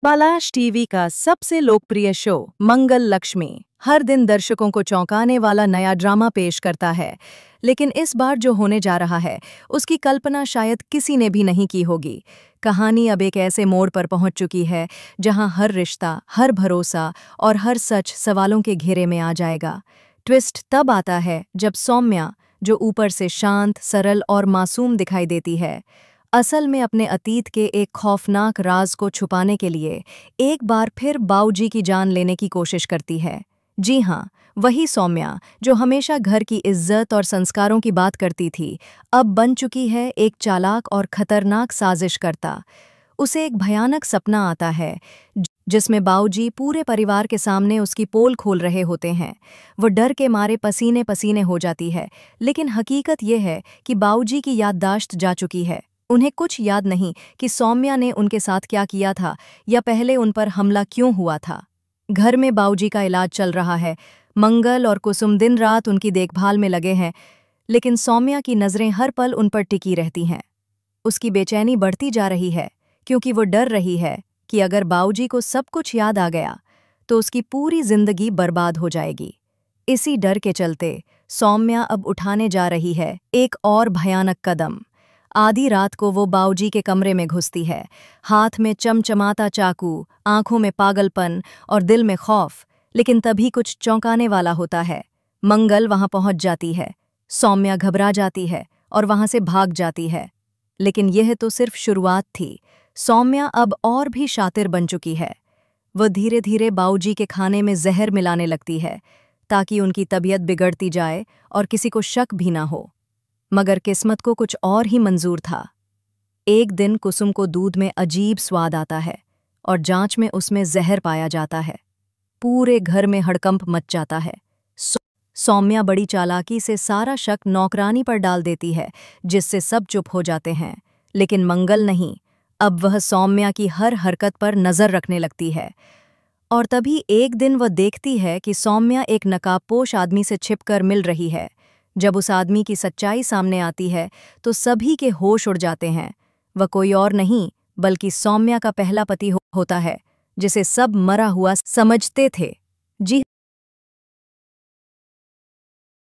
बालाश TV का सबसे लोकप्रिय शो मंगल लक्ष्मी हर दिन दर्शकों को चौंकाने वाला नया ड्रामा पेश करता है। लेकिन इस बार जो होने जा रहा है उसकी कल्पना शायद किसी ने भी नहीं की होगी। कहानी अब एक ऐसे मोड़ पर पहुंच चुकी है जहां हर रिश्ता, हर भरोसा और हर सच सवालों के घेरे में आ जाएगा। ट्विस्ट तब आता है जब सौम्या, जो ऊपर से शांत, सरल और मासूम दिखाई देती है, असल में अपने अतीत के एक खौफनाक राज को छुपाने के लिए एक बार फिर बाऊजी की जान लेने की कोशिश करती है। जी हाँ, वही सौम्या जो हमेशा घर की इज्जत और संस्कारों की बात करती थी, अब बन चुकी है एक चालाक और खतरनाक साजिशकर्ता। उसे एक भयानक सपना आता है जिसमें बाऊजी पूरे परिवार के सामने उसकी पोल खोल रहे होते हैं। वो डर के मारे पसीने पसीने हो जाती है, लेकिन हकीकत यह है कि बाऊजी की याददाश्त जा चुकी है। उन्हें कुछ याद नहीं कि सौम्या ने उनके साथ क्या किया था या पहले उन पर हमला क्यों हुआ था। घर में बाऊजी का इलाज चल रहा है। मंगल और कुसुम दिन रात उनकी देखभाल में लगे हैं, लेकिन सौम्या की नज़रें हर पल उन पर टिकी रहती हैं। उसकी बेचैनी बढ़ती जा रही है क्योंकि वो डर रही है कि अगर बाऊजी को सब कुछ याद आ गया तो उसकी पूरी जिंदगी बर्बाद हो जाएगी। इसी डर के चलते सौम्या अब उठाने जा रही है एक और भयानक कदम। आधी रात को वो बाऊजी के कमरे में घुसती है, हाथ में चमचमाता चाकू, आंखों में पागलपन और दिल में खौफ। लेकिन तभी कुछ चौंकाने वाला होता है। मंगल वहां पहुंच जाती है। सौम्या घबरा जाती है और वहां से भाग जाती है। लेकिन यह तो सिर्फ शुरुआत थी। सौम्या अब और भी शातिर बन चुकी है। वह धीरे धीरे बाऊजी के खाने में जहर मिलाने लगती है ताकि उनकी तबीयत बिगड़ती जाए और किसी को शक भी ना हो। मगर किस्मत को कुछ और ही मंजूर था। एक दिन कुसुम को दूध में अजीब स्वाद आता है और जांच में उसमें जहर पाया जाता है। पूरे घर में हड़कंप मच जाता है। सौम्या बड़ी चालाकी से सारा शक नौकरानी पर डाल देती है, जिससे सब चुप हो जाते हैं। लेकिन मंगल नहीं, अब वह सौम्या की हर हरकत पर नजर रखने लगती है। और तभी एक दिन वह देखती है कि सौम्या एक नकाबपोश आदमी से छिपकर मिल रही है। जब उस आदमी की सच्चाई सामने आती है तो सभी के होश उड़ जाते हैं। वह कोई और नहीं बल्कि सौम्या का पहला पति होता है, जिसे सब मरा हुआ समझते थे। जी